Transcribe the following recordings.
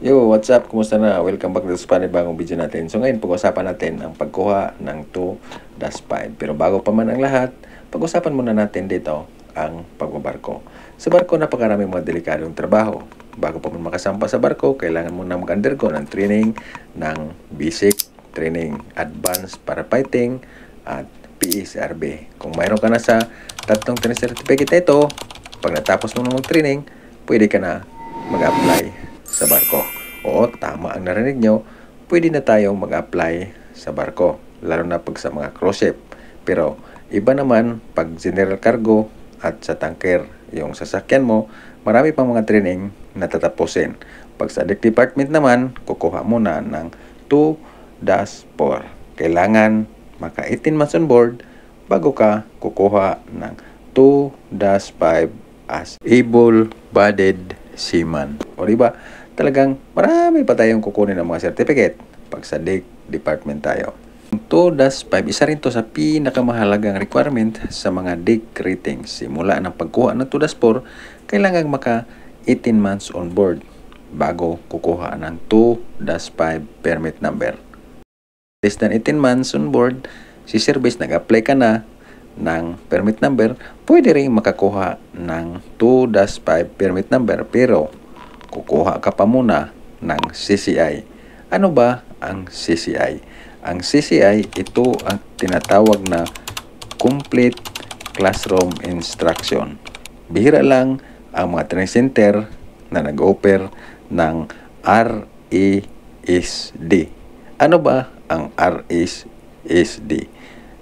Yo, what's up? Kumusta na? Welcome back to sa panibagong video natin. So ngayon, pag-usapan natin ang pagkuha ng 2-5. Pero bago pa man ang lahat, pag-usapan muna natin dito ang pagbabarko. Sa barko, napakaraming mga delikadong trabaho. Bago pa man makasampa sa barko, kailangan mo na mag-undergo ng training ng basic, training advanced para fighting, at PSRB. Kung mayroon ka na sa tatlong training certificate ito, pag natapos mo na mag-training, pwede ka na mag-apply sa barko. Oo, tama ang narinig nyo, pwede na tayong mag-apply sa barko, lalo na pag sa mga cruise ship. Pero iba naman pag general cargo at sa tanker, yung sasakyan mo, marami pang mga training na tatapusin. Pag sa deck department naman, kukuha mo na ng 2-4. Kailangan maka 18 months on board bago ka kukuha ng 2-5 as able-bodied seaman. O diba, talagang marami pa tayong kukunin ng mga certificate pag sa deck department tayo. 2-5, isa rin to sa pinakamahalagang requirement sa mga deck ratings. Simula ng pagkuha ng 2-4, kailangan maka 18 months on board bago kukuha ng 2-5 permit number. Less than 18 months on board, si service nag-apply ka na ng permit number, pwede rin makakuha ng 2-5 permit number, pero kukuha ka pa muna ng CCI. Ano ba ang CCI? Ang CCI, ito ang tinatawag na Complete Classroom Instruction. Bihira lang ang mga training center na nag-offer ng RESD. Ano ba ang RESD?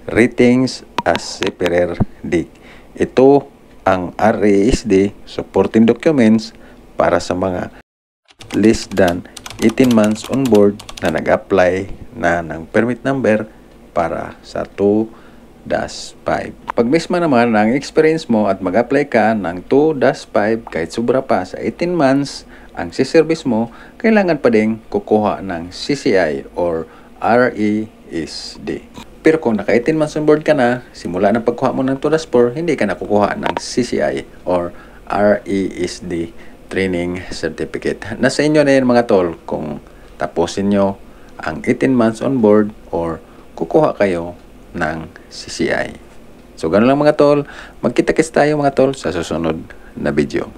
Ratings as Superior Deck. Ito ang RESD, supporting documents para sa mga less than 18 months on board na nag-apply na ng permit number para sa 2-5. Pag misma naman ang experience mo at mag-apply ka ng 2-5 kahit sobra pa sa 18 months ang si-service mo, kailangan pa ding kukuha ng CCI or RESD. Pero kung naka 18 months on board ka na, simula ng pagkuha mo ng 2-4, hindi ka na kukuha ng CCI or RESD training certificate. Nasa inyo na yan mga tol kung tapusin nyo ang 18 months on board or kukuha kayo ng CCI. So ganun lang mga tol, magkita-kits tayo mga tol sa susunod na video.